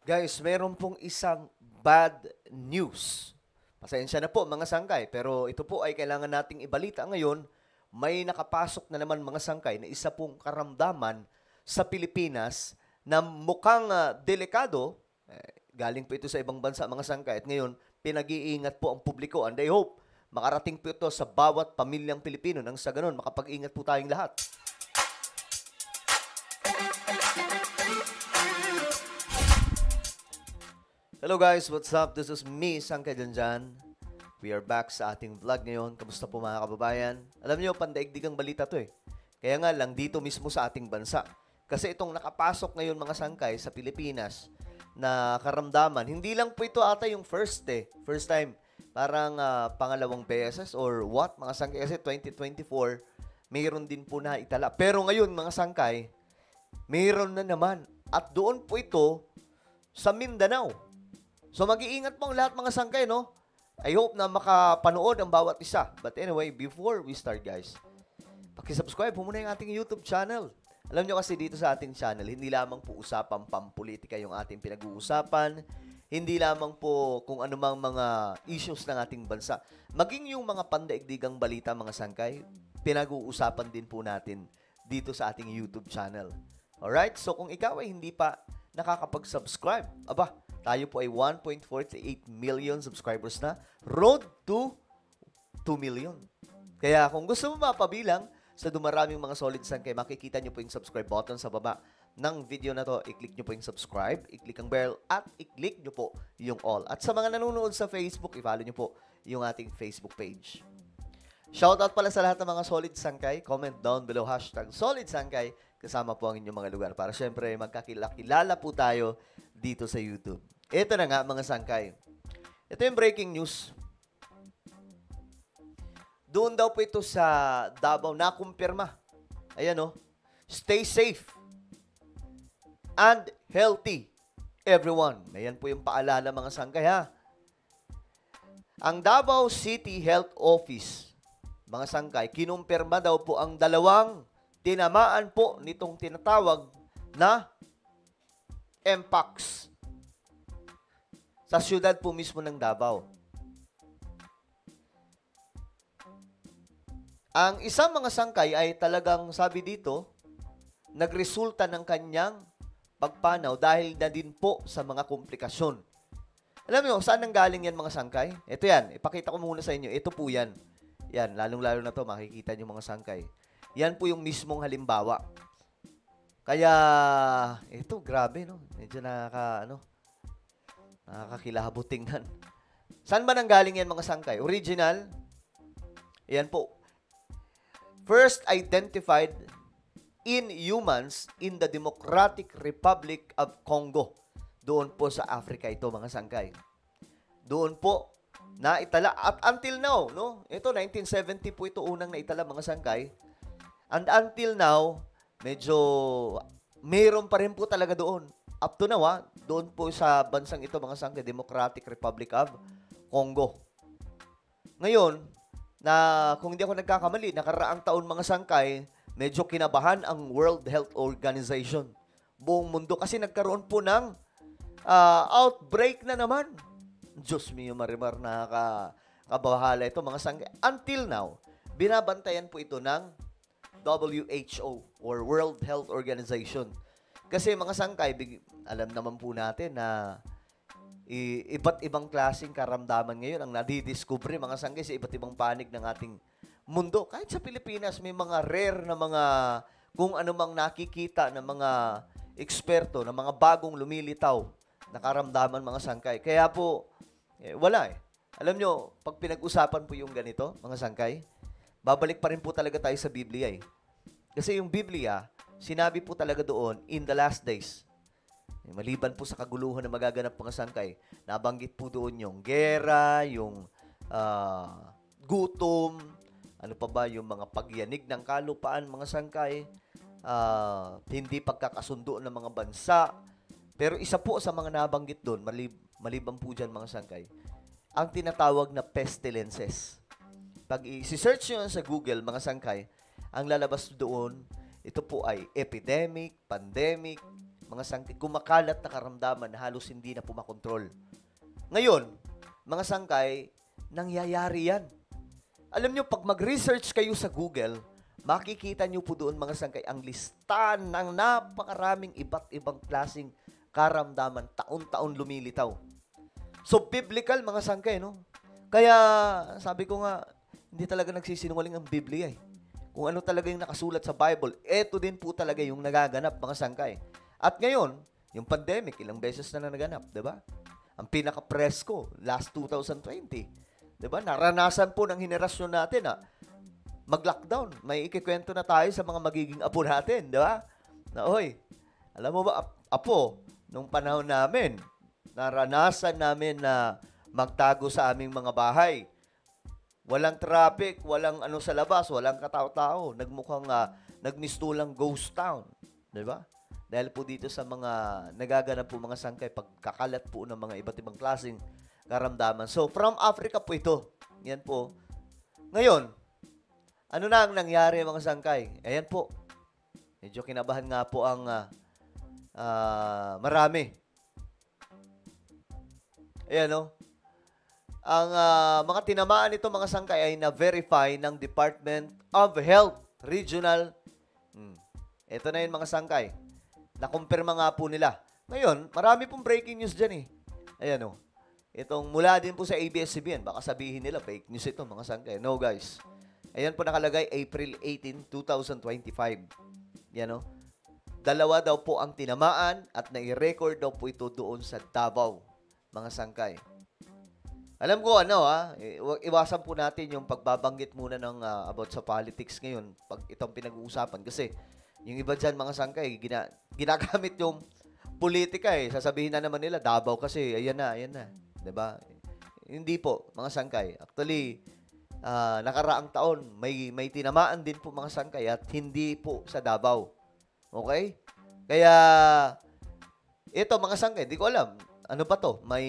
Guys, meron pong isang bad news. Pasensya na po mga sangkay, pero ito po ay kailangan nating ibalita ngayon. May nakapasok na naman mga sangkay na isa pong karamdaman sa Pilipinas na mukhang delikado. Galing po ito sa ibang bansa mga sangkay at ngayon pinag-iingat po ang publiko and I hope makarating po ito sa bawat pamilyang Pilipino nang sa ganun makapag-ingat po tayong lahat. Hello guys, what's up? This is me, Sangkay Janjan. We are back sa ating vlog ngayon. Kamusta po mga kababayan? Alam niyo, pandaigdigang balita to eh. Kaya nga lang, dito mismo sa ating bansa. Kasi itong nakapasok ngayon mga sangkay sa Pilipinas na karamdaman, hindi lang po ito ata yung first time. Parang pangalawang beses or what mga sangkay. Kasi 2024, mayroon din po na itala. Pero ngayon mga sangkay, mayroon na naman. At doon po ito sa Mindanao. So mag-iingat po ang lahat mga sangkay, no? I hope na makapanood ang bawat isa. But anyway, before we start guys, pakisubscribe po muna yung ating YouTube channel. Alam nyo kasi dito sa ating channel, hindi lamang po usapang pampolitika yung ating pinag-uusapan. Hindi lamang po kung anumang mga issues ng ating bansa. Maging yung mga pandaigdigang balita mga sangkay, pinag-uusapan din po natin dito sa ating YouTube channel. Alright? So kung ikaw ay hindi pa nakakapag-subscribe, aba, tayo po ay 1.48 million subscribers na. Road to 2 million. Kaya kung gusto mo mapabilang sa dumaraming mga solid sangkay, makikita nyo po yung subscribe button sa baba ng video na to. I-click nyo po yung subscribe, i-click ang bell, at i-click nyo po yung all. At sa mga nanonood sa Facebook, i-follow nyo po yung ating Facebook page. Shoutout pala sa lahat ng mga solid sangkay. Comment down below #solid sangkay. Kasama po ang inyong mga lugar para syempre magkakilala po tayo dito sa YouTube. Ito na nga mga sangkay. Ito yung breaking news. Doon daw po ito sa Davao na kumpirma. Ayan o. Stay safe and healthy everyone. Ayan po yung paalala mga sangkay ha. Ang Davao City Health Office, mga sangkay, kinumpirma daw po ang dalawang tinamaan po nitong tinatawag na Mpox sa syudad po mismo ng Davao. Ang isang mga sangkay ay talagang sabi dito, nagresulta ng kanyang pagpanaw dahil na din po sa mga komplikasyon. Alam niyo, saan nanggaling yan mga sangkay? Ito yan, ipakita ko muna sa inyo. Ito po yan. Yan, lalong-lalo na to makikita niyo mga sangkay. Yan po yung mismong halimbawa. Kaya, ito, grabe, no? Medyo nakakakilabot tingnan. Saan ba nanggaling yan mga sangkay? Original, yan po. First identified in humans in the Democratic Republic of Congo. Doon po sa Africa ito mga sangkay. Doon po naitala. At until now, no? Ito, 1970 po ito unang naitala mga sangkay. And until now, medyo mayroon pa rin po talaga doon. Up to now, doon po sa bansang ito, mga sangkay, Democratic Republic of Congo. Ngayon, kung hindi ako nagkakamali, nakaraang taon mga sangkay, medyo kinabahan ang World Health Organization. Buong mundo kasi nagkaroon po ng outbreak na naman. Diyos mio, marimar, nakakabahala ito mga sangkay. Until now, binabantayan po ito ng WHO or World Health Organization. Kasi mga sangkay, alam naman po natin na iba't ibang klaseng karamdaman ngayon ang nadidiscover mga sangkay sa iba't ibang panig ng ating mundo. Kahit sa Pilipinas, may mga rare na mga kung anumang nakikita ng mga eksperto, ng mga bagong lumilitaw na karamdaman mga sangkay. Kaya po, wala eh. Alam nyo, pag pinag-usapan po yung ganito, mga sangkay, babalik pa rin po talaga tayo sa Biblia eh. Kasi yung Biblia, sinabi po talaga doon, in the last days, maliban po sa kaguluhan na magaganap mga sangkay, nabanggit po doon yung gera, yung gutom, ano pa ba, yung mga pagyanig ng kalupaan, mga sangkay, hindi pagkakasundo ng mga bansa. Pero isa po sa mga nabanggit doon, maliban po dyan mga sangkay, ang tinatawag na pestilences. Pag i-search nyo sa Google, mga sangkay, ang lalabas doon, ito po ay epidemic, pandemic, mga sangkay, kumakalat na karamdaman na halos hindi na po makontrol. Ngayon, mga sangkay, nangyayari yan. Alam nyo, pag mag-research kayo sa Google, makikita nyo po doon, mga sangkay, ang lista ng napakaraming iba't ibang klaseng karamdaman, taon-taon lumilitaw. So, biblical, mga sangkay, no? Kaya, sabi ko nga, hindi talaga nagsisinungaling ang Biblia, eh. Kung ano talaga yung nakasulat sa Bible, eto din po talaga yung nagaganap, mga sangkay. At ngayon, yung pandemic, ilang beses na naganap, di ba? Ang pinaka-presko, last 2020. Di ba? Naranasan po ng henerasyon natin, mag-lockdown. May ikikwento na tayo sa mga magiging apo natin, di ba? Na, oy, alam mo ba, apo, nung panahon namin, naranasan namin na magtago sa aming mga bahay. Walang traffic, walang ano sa labas, walang katao-tao. Nagmukhang nagmistulang ghost town. Di ba? Dahil po dito sa mga nagaganap po mga sangkay, pagkakalat po ng mga iba't ibang klaseng karamdaman. So, from Africa po ito. Yan po. Ngayon, ano na ang nangyari mga sangkay? Ayan po. Medyo kinabahan nga po ang marami. Ayan, no? Ang mga tinamaan nito mga sangkay ay na-verify ng Department of Health Regional. Ito na yun mga sangkay. Nakumpirma nga po nila. Ngayon, marami pong breaking news dyan, eh. Ayan, o. Itong mula din po sa ABS-CBN. Baka sabihin nila, fake news ito mga sangkay. No, guys. Ayan po nakalagay, April 18, 2025. Yan, o. Dalawa daw po ang tinamaan at nai-record daw po ito doon sa Davao, mga sangkay. Alam ko, iwasan po natin yung pagbabanggit muna ng about sa politics ngayon, pag itong pinag-uusapan. Kasi, yung iba dyan, mga sangkay, ginagamit yung politika, eh. Sasabihin na naman nila, Davao kasi, ayan na. Diba? Hindi po, mga sangkay. Actually, nakaraang taon, may tinamaan din po mga sangkay at hindi po sa Davao. Okay? Kaya, ito, mga sangkay, di ko alam. Ano ba to? May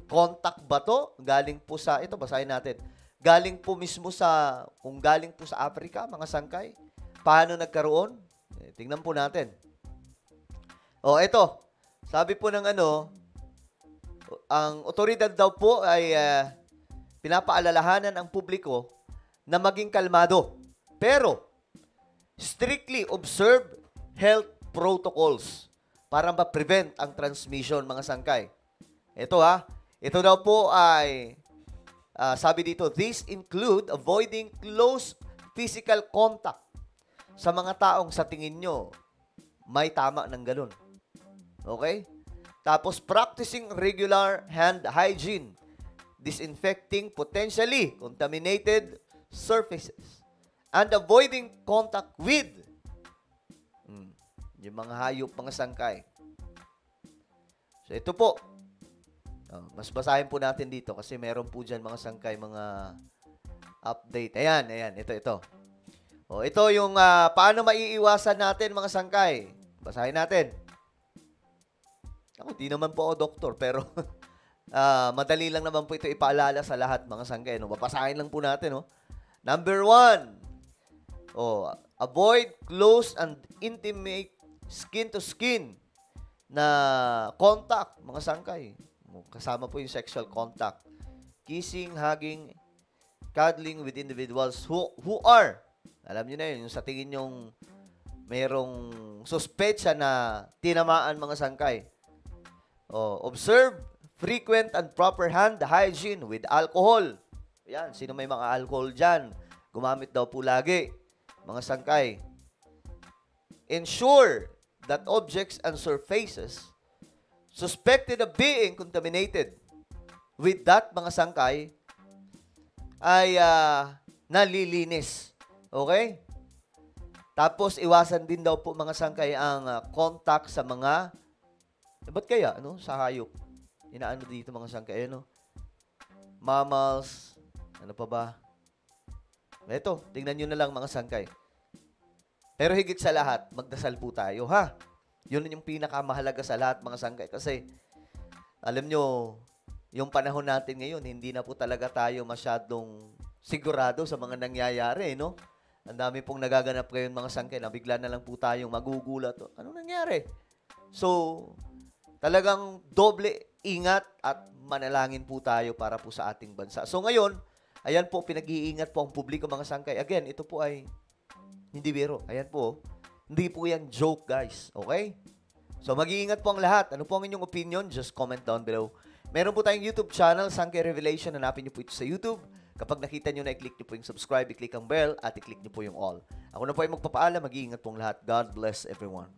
contact ba to? Galing po sa, ito, basahin natin. Galing po mismo sa, kung galing po sa Africa, mga sangkay, paano nagkaroon? Tingnan po natin. Ito. Sabi po ng ang otoridad daw po ay pinapaalalahanan ang publiko na maging kalmado. Pero, strictly observe health protocols para ma-prevent ang transmission, mga sangkay. Ito ito daw po ay, sabi dito, these include avoiding close physical contact sa mga taong sa tingin nyo may tama ng ganun. Okay? Tapos, practicing regular hand hygiene, disinfecting potentially contaminated surfaces, and avoiding contact with yung mga hayop, mga sangkay. So, ito po. Mas basahin po natin dito kasi meron po dyan mga sangkay, mga update. Ayan. Ito. Ito yung paano maiiwasan natin, mga sangkay. Basahin natin. Ako, di naman po ako doktor, pero madali lang naman po ito ipaalala sa lahat, mga sangkay. Babasahin lang po natin. Number 1. Avoid close and intimate skin-to-skin na contact, mga sangkay. Kasama po yung sexual contact. Kissing, hugging, cuddling with individuals who are, alam nyo na yun, yung sa tingin yung mayroong suspecha na tinamaan, mga sangkay. Observe frequent and proper hand hygiene with alcohol. Yan, sino may mga alcohol dyan? Gumamit daw po lagi, mga sangkay. Ensure that objects and surfaces suspected of being contaminated with that, mga sangkay, ay nalilinis. Okay? Tapos, iwasan din daw po, mga sangkay, ang contact sa mga, ba't kaya, sa hayop? Inaano dito, mga sangkay, mammals, ano pa ba? Ito, tingnan nyo na lang, mga sangkay. Pero higit sa lahat, magdasal po tayo, ha? Yun yung pinakamahalaga sa lahat, mga sangkay. Kasi, alam nyo, yung panahon natin ngayon, hindi na po talaga tayo masyadong sigurado sa mga nangyayari, no? Ang dami pong nagaganap ngayon, mga sangkay, na bigla na lang po tayong magugulat. Anong nangyari? So, talagang doble ingat at manalangin po tayo para po sa ating bansa. So ngayon, ayan po, pinag-iingat po ang publiko mga sangkay. Again, ito po ay hindi biro. Ayan po, hindi po yan joke guys. Okay? So mag-iingat po ang lahat. Ano po ang inyong opinion? Just comment down below. Meron po tayong YouTube channel, Sangkay Revelation. Hanapin niyo po ito sa YouTube. Kapag nakita niyo na, i-click niyo po yung subscribe, i-click ang bell, at i-click niyo po yung all. Ako na po ay magpapaalam. Mag-iingat po ang lahat. God bless everyone.